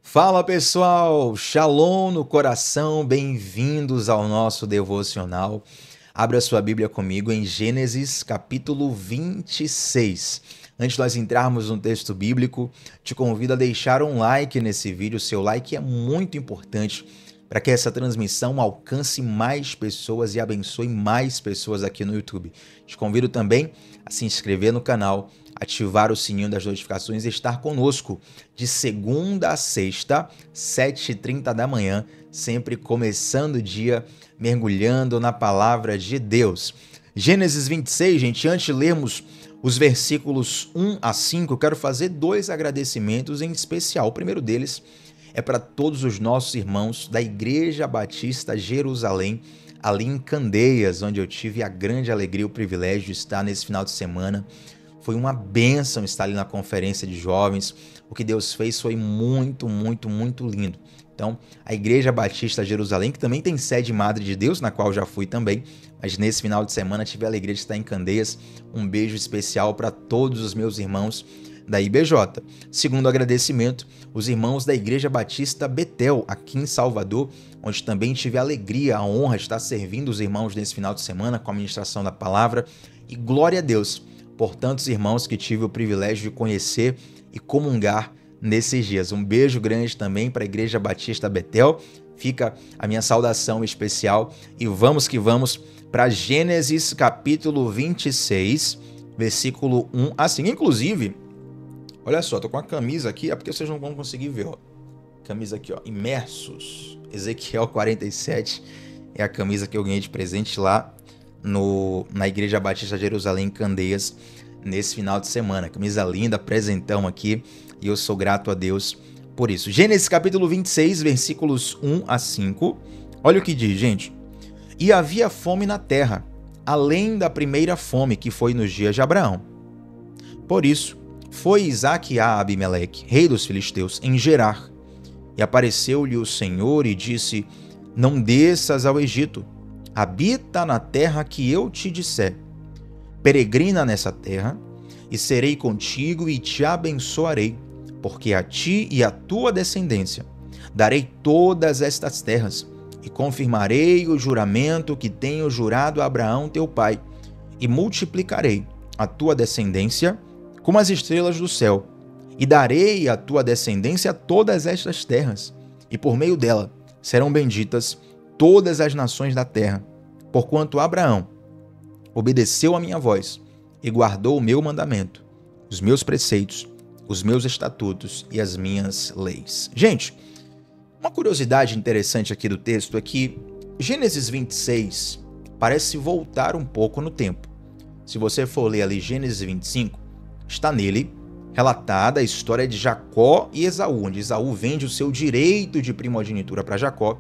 Fala pessoal, Shalom no coração, bem-vindos ao nosso devocional. Abra sua Bíblia comigo em Gênesis capítulo 26. Antes de nós entrarmos no texto bíblico, te convido a deixar um like nesse vídeo. O seu like é muito importante para que essa transmissão alcance mais pessoas e abençoe mais pessoas aqui no YouTube. Te convido também a se inscrever no canal, ativar o sininho das notificações e estar conosco de segunda a sexta, 7h30 da manhã, sempre começando o dia, mergulhando na palavra de Deus. Gênesis 26, gente, antes de lermos os versículos 1 a 5, eu quero fazer dois agradecimentos em especial. O primeiro deles é para todos os nossos irmãos da Igreja Batista Jerusalém, ali em Candeias, onde eu tive a grande alegria e o privilégio de estar nesse final de semana. Foi uma bênção estar ali na conferência de jovens. O que Deus fez foi muito lindo. Então, a Igreja Batista Jerusalém, que também tem sede Madre de Deus, na qual já fui também, mas nesse final de semana tive a alegria de estar em Candeias. Um beijo especial para todos os meus irmãos da IBJ. Segundo agradecimento, os irmãos da Igreja Batista Betel, aqui em Salvador, onde também tive a alegria, a honra de estar servindo os irmãos nesse final de semana com a ministração da palavra. E glória a Deus por tantos irmãos que tive o privilégio de conhecer e comungar nesses dias. Um beijo grande também para a Igreja Batista Betel. Fica a minha saudação especial e vamos que vamos para Gênesis capítulo 26, versículo 1 a 5. Inclusive, olha só, tô com a camisa aqui, é porque vocês não vão conseguir ver, ó. Camisa aqui, ó, Imersos, Ezequiel 47, é a camisa que eu ganhei de presente lá na Igreja Batista Jerusalém, em Candeias, nesse final de semana. Camisa linda, presentão aqui, e eu sou grato a Deus por isso. Gênesis capítulo 26, versículos 1 a 5. Olha o que diz, gente. E havia fome na terra, além da primeira fome que foi nos dias de Abraão. Por isso, foi Isaque a Abimeleque, rei dos filisteus, em Gerar. E apareceu-lhe o Senhor e disse: Não desças ao Egito, habita na terra que eu te disser. Peregrina nessa terra, e serei contigo e te abençoarei, porque a ti e à tua descendência darei todas estas terras, e confirmarei o juramento que tenho jurado a Abraão teu pai, e multiplicarei a tua descendência como as estrelas do céu, e darei à tua descendência todas estas terras, e por meio dela serão benditas todas as nações da terra, porquanto Abraão obedeceu a minha voz e guardou o meu mandamento, os meus preceitos, os meus estatutos e as minhas leis. Gente, uma curiosidade interessante aqui do texto é que Gênesis 26 parece voltar um pouco no tempo. Se você for ler ali Gênesis 25, está nele relatada a história de Jacó e Esaú, onde Esaú vende o seu direito de primogenitura para Jacó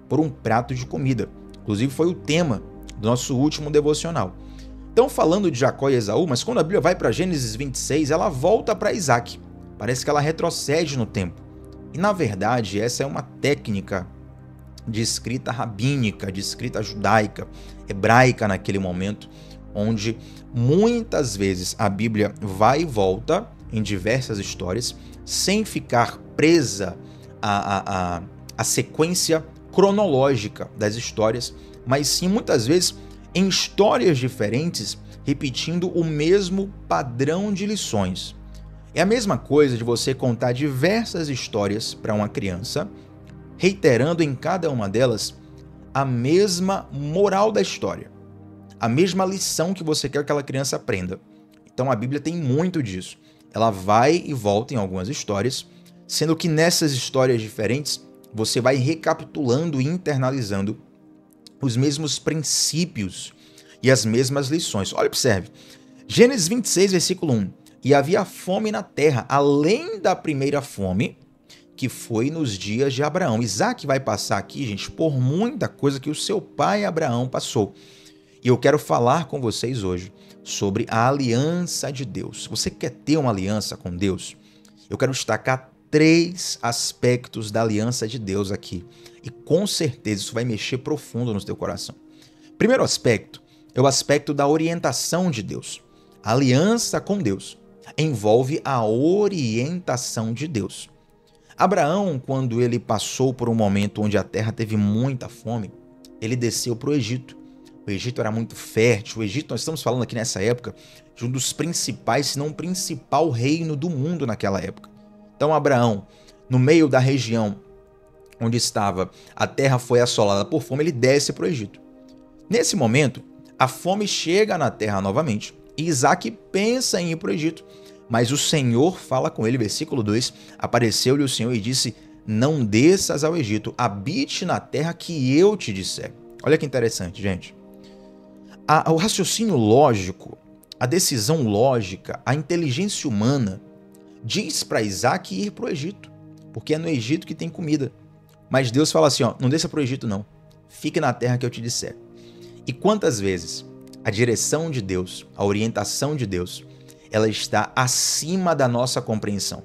por um prato de comida. Inclusive foi o tema do nosso último devocional. Então, falando de Jacó e Esaú, mas quando a Bíblia vai para Gênesis 26, ela volta para Isaque. Parece que ela retrocede no tempo. E, na verdade, essa é uma técnica de escrita rabínica, de escrita judaica, hebraica naquele momento, onde muitas vezes a Bíblia vai e volta em diversas histórias, sem ficar presa à sequência cronológica das histórias, mas sim muitas vezes em histórias diferentes, repetindo o mesmo padrão de lições. É a mesma coisa de você contar diversas histórias para uma criança, reiterando em cada uma delas a mesma moral da história, a mesma lição que você quer que aquela criança aprenda. Então a Bíblia tem muito disso. Ela vai e volta em algumas histórias, sendo que nessas histórias diferentes você vai recapitulando e internalizando os mesmos princípios e as mesmas lições. Olha, observe. Gênesis 26, versículo 1. E havia fome na terra, além da primeira fome, que foi nos dias de Abraão. Isaque vai passar aqui, gente, por muita coisa que o seu pai Abraão passou. E eu quero falar com vocês hoje sobre a aliança de Deus. Você quer ter uma aliança com Deus? Eu quero destacar 3 aspectos da aliança de Deus aqui. E com certeza isso vai mexer profundo no teu coração. Primeiro aspecto é o aspecto da orientação de Deus. A aliança com Deus envolve a orientação de Deus. Abraão, quando ele passou por um momento onde a terra teve muita fome, ele desceu para o Egito. O Egito era muito fértil. O Egito, nós estamos falando aqui nessa época, de um dos principais, se não o principal reino do mundo naquela época. Então Abraão, no meio da região onde estava, a terra foi assolada por fome, ele desce para o Egito. Nesse momento, a fome chega na terra novamente e Isaac pensa em ir para o Egito. Mas o Senhor fala com ele, versículo 2, apareceu-lhe o Senhor e disse, não desças ao Egito, habite na terra que eu te disser. Olha que interessante, gente. O raciocínio lógico, a decisão lógica, a inteligência humana diz para Isaac ir para o Egito, porque é no Egito que tem comida. Mas Deus fala assim, não desça para o Egito não, fique na terra que eu te disser. E quantas vezes a direção de Deus, a orientação de Deus, ela está acima da nossa compreensão,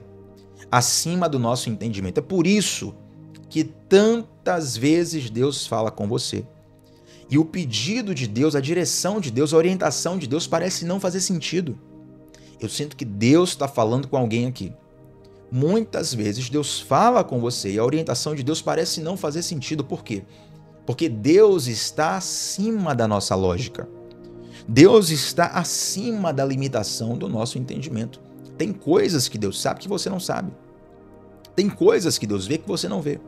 acima do nosso entendimento. É por isso que tantas vezes Deus fala com você. E o pedido de Deus, a direção de Deus, a orientação de Deus parece não fazer sentido. Eu sinto que Deus está falando com alguém aqui. Muitas vezes Deus fala com você e a orientação de Deus parece não fazer sentido. Por quê? Porque Deus está acima da nossa lógica. Deus está acima da limitação do nosso entendimento. Tem coisas que Deus sabe que você não sabe. Tem coisas que Deus vê que você não vê.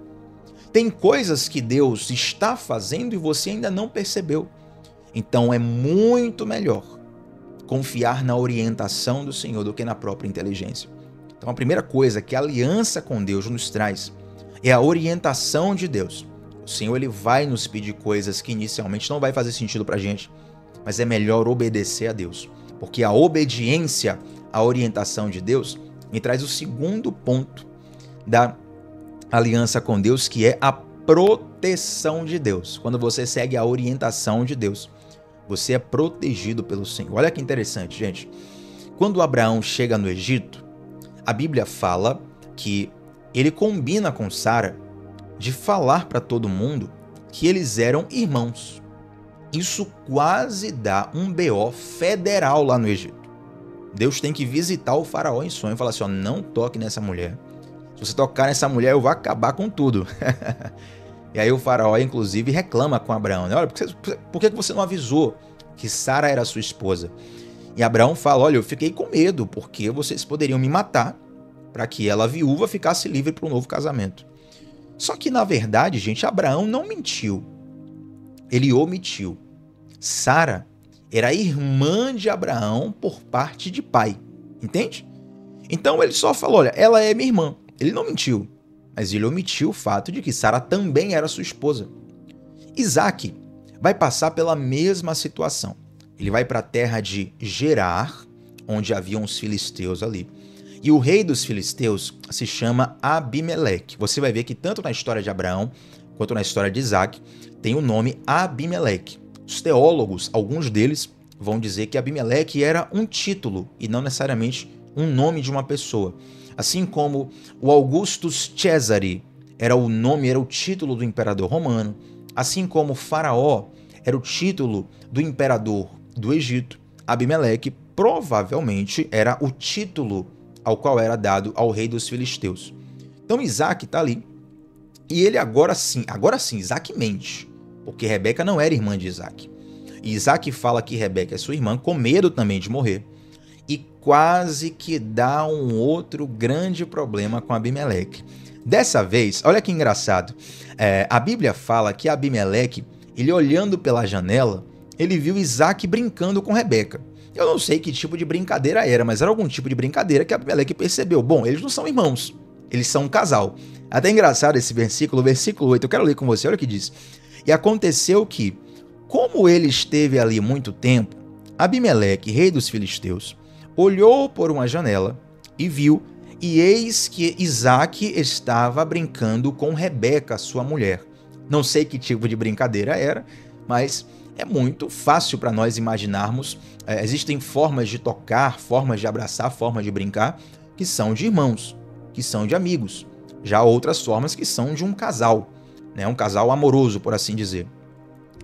Tem coisas que Deus está fazendo e você ainda não percebeu. Então é muito melhor confiar na orientação do Senhor do que na própria inteligência. Então a primeira coisa que a aliança com Deus nos traz é a orientação de Deus. O Senhor ele vai nos pedir coisas que inicialmente não vai fazer sentido para a gente, mas é melhor obedecer a Deus, porque a obediência à orientação de Deus me traz o segundo ponto da aliança com Deus, que é a proteção de Deus. Quando você segue a orientação de Deus, você é protegido pelo Senhor. Olha que interessante, gente. Quando Abraão chega no Egito, a Bíblia fala que ele combina com Sara de falar para todo mundo que eles eram irmãos. Isso quase dá um BO federal lá no Egito. Deus tem que visitar o faraó em sonho e falar assim, não toque nessa mulher. Se você tocar nessa mulher, eu vou acabar com tudo. E aí o faraó, inclusive, reclama com Abraão. Olha, por que você não avisou que Sara era sua esposa? E Abraão fala, olha, eu fiquei com medo, porque vocês poderiam me matar para que ela, viúva, ficasse livre para um novo casamento. Só que, na verdade, gente, Abraão não mentiu. Ele omitiu. Sara era irmã de Abraão por parte de pai. Entende? Então ele só falou, olha, ela é minha irmã. Ele não mentiu, mas ele omitiu o fato de que Sara também era sua esposa. Isaac vai passar pela mesma situação. Ele vai para a terra de Gerar, onde haviam os filisteus ali. E o rei dos filisteus se chama Abimeleque. Você vai ver que tanto na história de Abraão quanto na história de Isaac tem o nome Abimeleque. Os teólogos, alguns deles, vão dizer que Abimeleque era um título e não necessariamente um nome de uma pessoa. Assim como o Augustus Cesare era o título do imperador romano, assim como Faraó era o título do imperador do Egito, Abimeleque provavelmente era o título ao qual era dado ao rei dos filisteus. Então Isaac está ali, e ele agora sim, Isaac mente, porque Rebeca não era irmã de Isaac. E Isaac fala que Rebeca é sua irmã, com medo também de morrer, e quase que dá um outro grande problema com Abimeleque. Dessa vez, olha que engraçado, a Bíblia fala que Abimeleque, ele olhando pela janela, ele viu Isaac brincando com Rebeca. Eu não sei que tipo de brincadeira era, mas era algum tipo de brincadeira que Abimeleque percebeu. Bom, eles não são irmãos, eles são um casal. Até engraçado esse versículo 8, eu quero ler com você, olha o que diz. E aconteceu que, como ele esteve ali muito tempo, Abimeleque, rei dos filisteus, olhou por uma janela e viu, e eis que Isaac estava brincando com Rebeca, sua mulher. Não sei que tipo de brincadeira era, mas é muito fácil para nós imaginarmos. Existem formas de tocar, formas de abraçar, formas de brincar, que são de irmãos, que são de amigos. Já outras formas que são de um casal, né? Um casal amoroso, por assim dizer.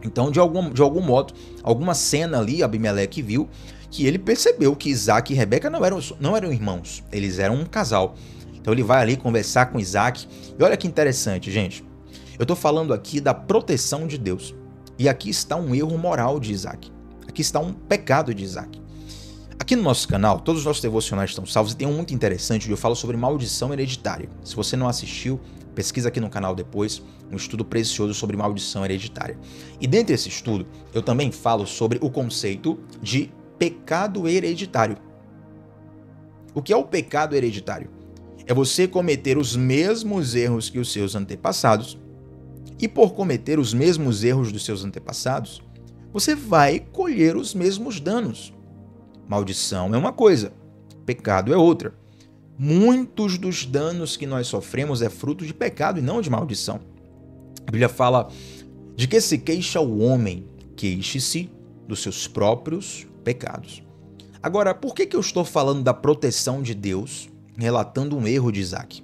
Então, de algum modo, alguma cena ali, Abimeleque viu que ele percebeu que Isaac e Rebeca não eram irmãos, eles eram um casal. Então Então ele vai ali conversar com Isaac. E olha que interessante, gente. Eu estou falando aqui da proteção de Deus. E aqui está um erro moral de Isaac. Aqui está um pecado de Isaac. Aqui no nosso canal, todos os nossos devocionais estão salvos e tem um muito interessante onde eu falo sobre maldição hereditária. Se você não assistiu, pesquisa aqui no canal depois, um estudo precioso sobre maldição hereditária. E dentro desse estudo, eu também falo sobre o conceito de pecado hereditário. O que é o pecado hereditário? É você cometer os mesmos erros que os seus antepassados, e por cometer os mesmos erros dos seus antepassados, você vai colher os mesmos danos. Maldição é uma coisa, pecado é outra. Muitos dos danos que nós sofremos é fruto de pecado e não de maldição. A Bíblia fala: de que se queixa o homem, queixe-se dos seus próprios pecados. Agora, por que eu estou falando da proteção de Deus, relatando um erro de Isaac?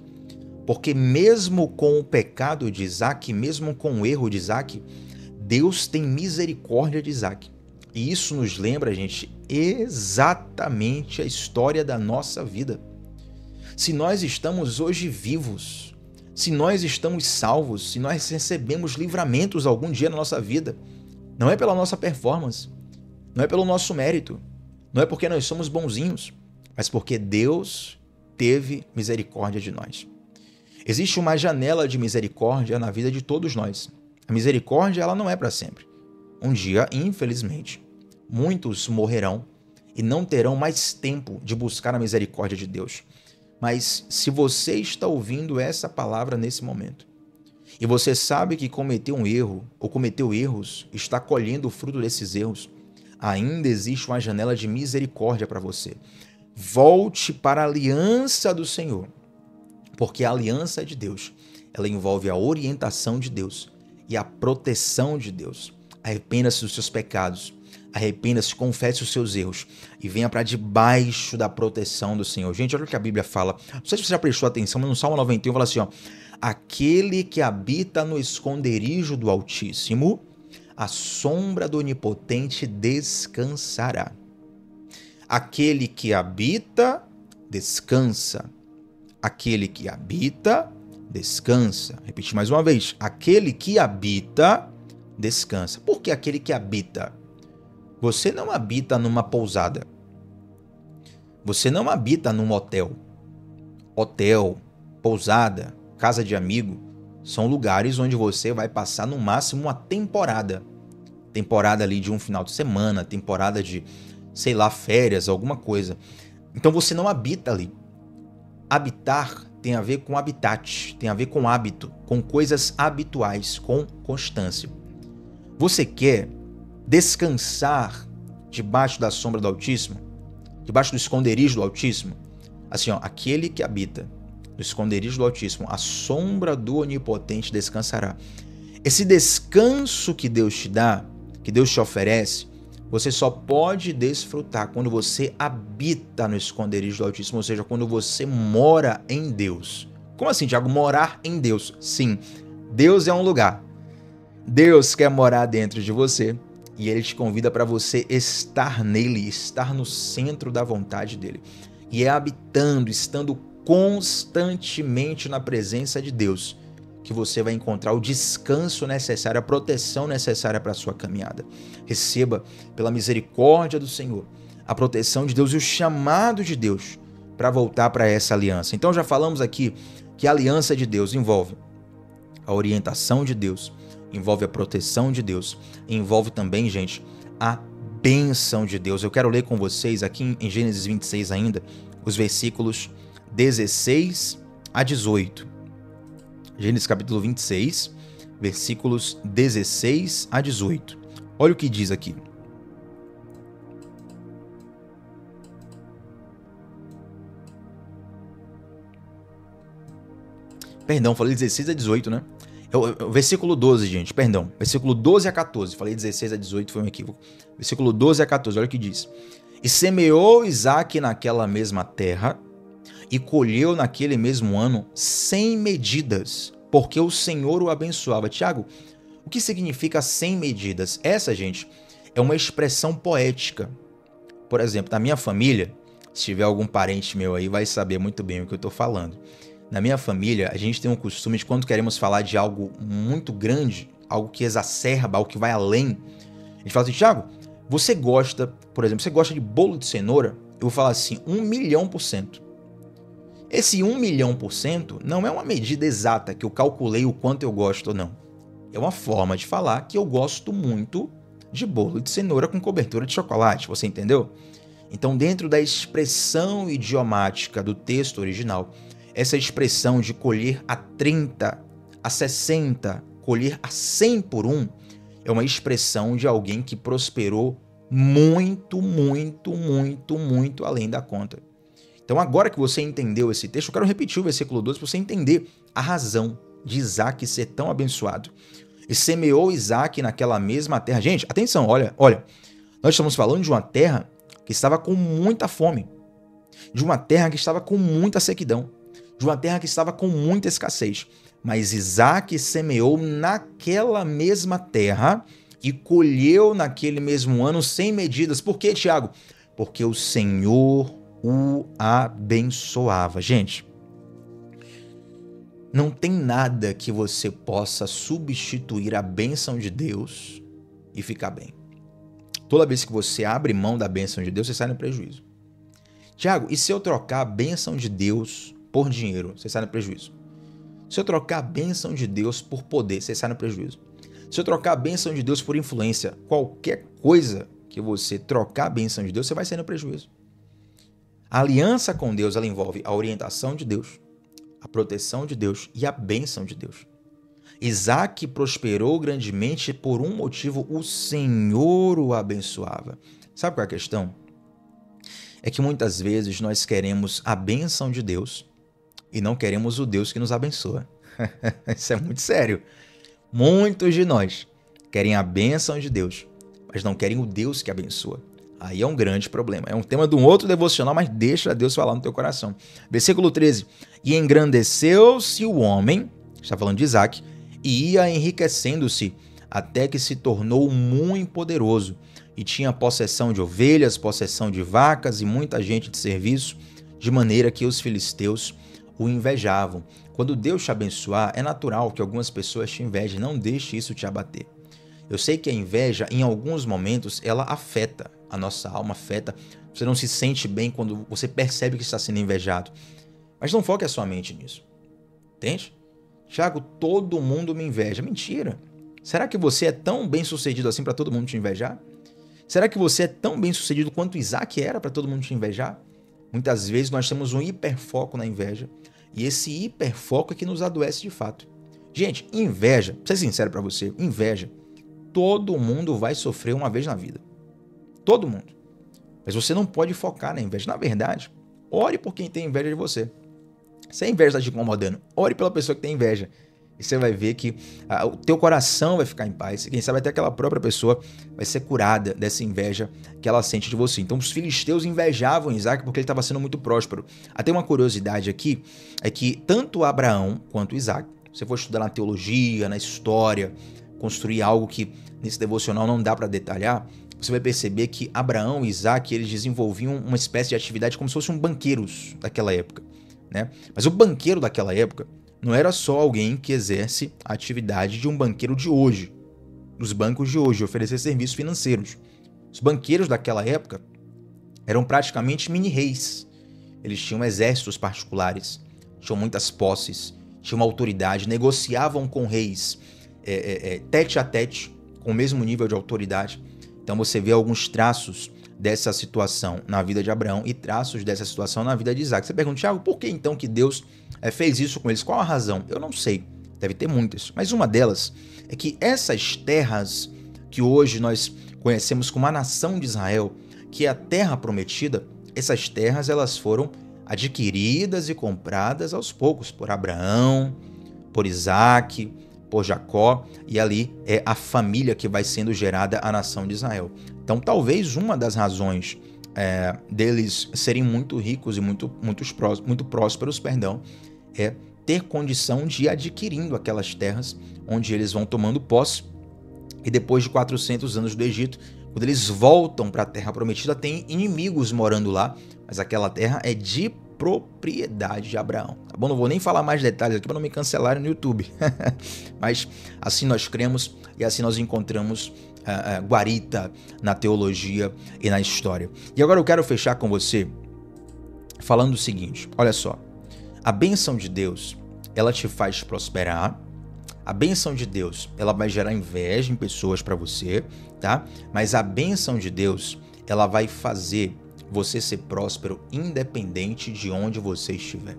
Porque mesmo com o pecado de Isaac, mesmo com o erro de Isaac, Deus tem misericórdia de Isaac. E isso nos lembra, gente, exatamente a história da nossa vida. Se nós estamos hoje vivos, se nós estamos salvos, se nós recebemos livramentos algum dia na nossa vida, não é pela nossa performance, não é pelo nosso mérito, não é porque nós somos bonzinhos, mas porque Deus teve misericórdia de nós. Existe uma janela de misericórdia na vida de todos nós. A misericórdia, ela não é para sempre. Um dia, infelizmente, muitos morrerão e não terão mais tempo de buscar a misericórdia de Deus. Mas se você está ouvindo essa palavra nesse momento, e você sabe que cometeu um erro ou cometeu erros, está colhendo o fruto desses erros, ainda existe uma janela de misericórdia para você. Volte para a aliança do Senhor, porque a aliança de Deus, ela envolve a orientação de Deus e a proteção de Deus. Arrependa-se dos seus pecados, arrependa-se, confesse os seus erros e venha para debaixo da proteção do Senhor. Gente, olha o que a Bíblia fala. Não sei se você já prestou atenção, mas no Salmo 91 fala assim, ó: aquele que habita no esconderijo do Altíssimo, a sombra do Onipotente descansará. Aquele que habita, descansa. Aquele que habita, descansa. Repetir mais uma vez. Aquele que habita, descansa. Por que aquele que habita? Você não habita numa pousada. Você não habita num hotel. Hotel, pousada, casa de amigo são lugares onde você vai passar no máximo uma temporada. Temporada ali de um final de semana, temporada de, sei lá, férias, alguma coisa. Então você não habita ali. Habitar tem a ver com habitat, tem a ver com hábito, com coisas habituais, com constância. Você quer descansar debaixo da sombra do Altíssimo? Debaixo do esconderijo do Altíssimo? Assim, ó, aquele que habita no esconderijo do Altíssimo, a sombra do Onipotente descansará. Esse descanso que Deus te dá, que Deus te oferece, você só pode desfrutar quando você habita no esconderijo do Altíssimo, ou seja, quando você mora em Deus. Como assim, Tiago? Morar em Deus? Sim, Deus é um lugar. Deus quer morar dentro de você e Ele te convida para você estar nele, estar no centro da vontade dele. E é habitando, estando constantemente na presença de Deus que você vai encontrar o descanso necessário, a proteção necessária para a sua caminhada. Receba, pela misericórdia do Senhor, a proteção de Deus e o chamado de Deus para voltar para essa aliança. Então já falamos aqui que a aliança de Deus envolve a orientação de Deus, envolve a proteção de Deus, envolve também, gente, a bênção de Deus. Eu quero ler com vocês aqui em Gênesis 26 ainda, os versículos 16 a 18. Gênesis capítulo 26, versículos 16 a 18. Olha o que diz aqui. Perdão, falei 16 a 18, né? O versículo 12, gente, perdão. Versículo 12 a 14. Falei 16 a 18, foi um equívoco. Versículo 12 a 14, olha o que diz. E semeou Isaque naquela mesma terra, e colheu naquele mesmo ano 100 medidas, porque o Senhor o abençoava. Tiago, o que significa 100 medidas? Essa, gente, é uma expressão poética. Por exemplo, na minha família, se tiver algum parente meu aí, vai saber muito bem o que eu estou falando. Na minha família, a gente tem um costume de quando queremos falar de algo muito grande, algo que exacerba, algo que vai além, a gente fala assim, Thiago, você gosta, por exemplo, você gosta de bolo de cenoura? Eu vou falar assim, 1.000.000%. Esse 1.000.000% não é uma medida exata que eu calculei o quanto eu gosto ou não. É uma forma de falar que eu gosto muito de bolo de cenoura com cobertura de chocolate, você entendeu? Então, dentro da expressão idiomática do texto original, essa expressão de colher a 30, a 60, colher a 100 por um, é uma expressão de alguém que prosperou muito, muito, muito, muito além da conta. Então, agora que você entendeu esse texto, eu quero repetir o versículo 12 para você entender a razão de Isaac ser tão abençoado. E semeou Isaac naquela mesma terra. Gente, atenção, olha, nós estamos falando de uma terra que estava com muita fome, de uma terra que estava com muita sequidão, de uma terra que estava com muita escassez. Mas Isaac semeou naquela mesma terra e colheu naquele mesmo ano sem medidas. Por quê, Tiago? Porque o Senhor o abençoava. Gente, não tem nada que você possa substituir a bênção de Deus e ficar bem. Toda vez que você abre mão da bênção de Deus, você sai no prejuízo. Tiago, e se eu trocar a bênção de Deus por dinheiro? Você sai no prejuízo. Se eu trocar a bênção de Deus por poder, você sai no prejuízo. Se eu trocar a bênção de Deus por influência, qualquer coisa que você trocar a bênção de Deus, você vai sair no prejuízo. A aliança com Deus, ela envolve a orientação de Deus, a proteção de Deus e a bênção de Deus. Isaac prosperou grandemente por um motivo, o Senhor o abençoava. Sabe qual é a questão? É que muitas vezes nós queremos a bênção de Deus e não queremos o Deus que nos abençoa. Isso é muito sério. Muitos de nós querem a bênção de Deus, mas não querem o Deus que abençoa. Aí é um grande problema. É um tema de um outro devocional, mas deixa Deus falar no teu coração. Versículo 13. E engrandeceu-se o homem, está falando de Isaac, e ia enriquecendo-se, até que se tornou muito poderoso, e tinha possessão de ovelhas, possessão de vacas e muita gente de serviço, de maneira que os filisteus o invejavam. Quando Deus te abençoar, é natural que algumas pessoas te invejem, não deixe isso te abater. Eu sei que a inveja, em alguns momentos, ela afeta a nossa alma, afeta. Você não se sente bem quando você percebe que está sendo invejado. Mas não foque a sua mente nisso. Entende? Tiago, todo mundo me inveja. Mentira. Será que você é tão bem sucedido assim para todo mundo te invejar? Será que você é tão bem sucedido quanto Isaac era para todo mundo te invejar? Muitas vezes nós temos um hiperfoco na inveja. E esse hiperfoco é que nos adoece de fato. Gente, inveja, pra ser sincero para você, inveja, todo mundo vai sofrer uma vez na vida. Todo mundo. Mas você não pode focar na inveja. Na verdade, ore por quem tem inveja de você. Se a inveja está te incomodando, ore pela pessoa que tem inveja. E você vai ver que o teu coração vai ficar em paz. E quem sabe até aquela própria pessoa vai ser curada dessa inveja que ela sente de você. Então os filisteus invejavam Isaac porque ele estava sendo muito próspero. Até uma curiosidade aqui é que tanto Abraão quanto Isaac, se você for estudar na teologia, na história, construir algo que nesse devocional não dá para detalhar, você vai perceber que Abraão e Isaac, eles desenvolviam uma espécie de atividade como se fossem banqueiros daquela época, né? Mas o banqueiro daquela época não era só alguém que exerce a atividade de um banqueiro de hoje, dos bancos de hoje, oferecer serviços financeiros. Os banqueiros daquela época eram praticamente mini-reis. Eles tinham exércitos particulares, tinham muitas posses, tinham autoridade, negociavam com reis tete a tete, com o mesmo nível de autoridade. Então você vê alguns traços dessa situação na vida de Abraão e traços dessa situação na vida de Isaac. Você pergunta, Thiago, por que então que Deus fez isso com eles? Qual a razão? Eu não sei, deve ter muitas, mas uma delas é que essas terras que hoje nós conhecemos como a nação de Israel, que é a terra prometida, essas terras elas foram adquiridas e compradas aos poucos por Abraão, por Isaac, por Jacó, e ali é a família que vai sendo gerada a nação de Israel. Então talvez uma das razões deles serem muito ricos e muito prósperos, é ter condição de ir adquirindo aquelas terras onde eles vão tomando posse, e depois de 400 anos do Egito, quando eles voltam para a terra prometida, tem inimigos morando lá, mas aquela terra é de propriedade de Abraão. Tá bom? Não vou nem falar mais detalhes aqui para não me cancelarem no YouTube. Mas assim nós cremos e assim nós encontramos guarita na teologia e na história. E agora eu quero fechar com você falando o seguinte, olha só, a bênção de Deus, ela te faz prosperar, a bênção de Deus, ela vai gerar inveja em pessoas para você, tá? Mas a bênção de Deus, ela vai fazer você ser próspero independente de onde você estiver.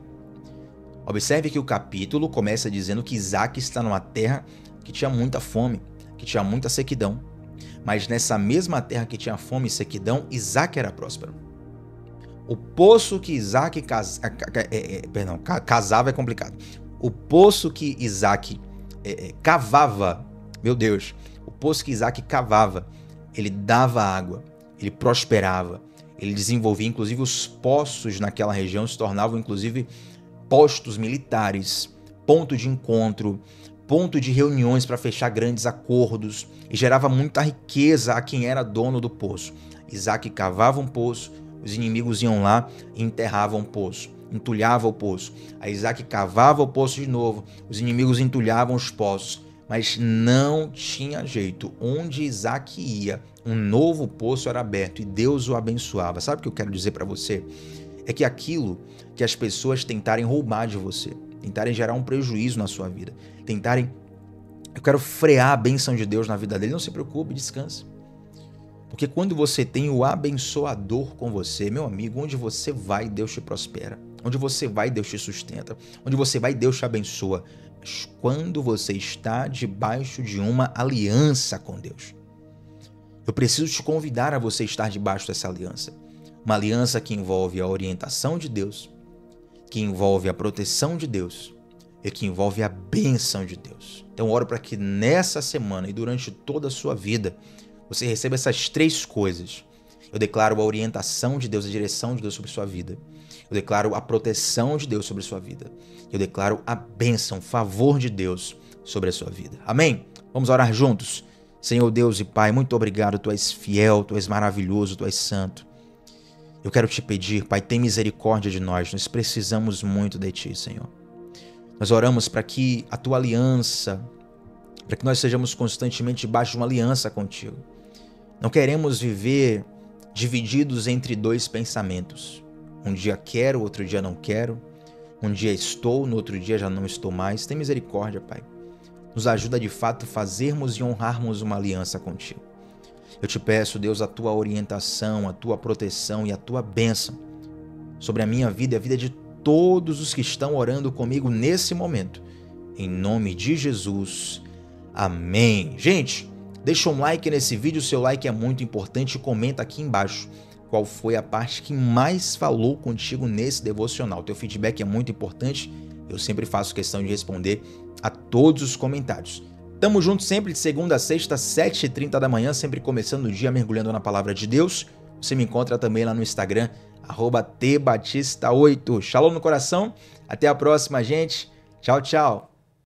Observe que o capítulo começa dizendo que Isaac está numa terra que tinha muita fome, que tinha muita sequidão. Mas nessa mesma terra que tinha fome e sequidão, Isaac era próspero. O poço que Isaac casava é complicado. O poço que Isaac cavava, meu Deus, o poço que Isaac cavava, ele dava água, ele prosperava, ele desenvolvia, inclusive os poços naquela região se tornavam inclusive postos militares, ponto de encontro, ponto de reuniões para fechar grandes acordos e gerava muita riqueza a quem era dono do poço. Isaac cavava um poço, os inimigos iam lá e enterravam o poço, entulhavam o poço. Aí Isaac cavava o poço de novo, os inimigos entulhavam os poços, mas não tinha jeito. Onde Isaac ia, um novo poço era aberto e Deus o abençoava. Sabe o que eu quero dizer para você? É que aquilo que as pessoas tentarem roubar de você, tentarem gerar um prejuízo na sua vida, eu quero frear a bênção de Deus na vida dele, não se preocupe, descanse. Porque quando você tem o abençoador com você, meu amigo, onde você vai, Deus te prospera. Onde você vai, Deus te sustenta. Onde você vai, Deus te abençoa. Mas quando você está debaixo de uma aliança com Deus, eu preciso te convidar a você estar debaixo dessa aliança. Uma aliança que envolve a orientação de Deus, que envolve a proteção de Deus e que envolve a bênção de Deus. Então, oro para que nessa semana e durante toda a sua vida, você receba essas três coisas. Eu declaro a orientação de Deus, a direção de Deus sobre sua vida. Eu declaro a proteção de Deus sobre sua vida. Eu declaro a bênção, o favor de Deus sobre a sua vida. Amém? Vamos orar juntos? Senhor Deus e Pai, muito obrigado. Tu és fiel, Tu és maravilhoso, Tu és santo. Eu quero te pedir, Pai, tem misericórdia de nós. Nós precisamos muito de Ti, Senhor. Nós oramos para que a Tua aliança, para que nós sejamos constantemente debaixo de uma aliança contigo. Não queremos viver divididos entre dois pensamentos. Um dia quero, outro dia não quero. Um dia estou, no outro dia já não estou mais. Tem misericórdia, Pai. Nos ajuda de fato a fazermos e honrarmos uma aliança contigo. Eu te peço, Deus, a Tua orientação, a Tua proteção e a Tua bênção sobre a minha vida e a vida de todos os que estão orando comigo nesse momento. Em nome de Jesus. Amém. Gente, deixa um like nesse vídeo, o seu like é muito importante e comenta aqui embaixo qual foi a parte que mais falou contigo nesse devocional. Teu feedback é muito importante, eu sempre faço questão de responder a todos os comentários. Tamo junto sempre de segunda a sexta, 7h30 da manhã, sempre começando o dia mergulhando na palavra de Deus. Você me encontra também lá no Instagram, @tbatista8. Shalom no coração, até a próxima, gente. Tchau, tchau.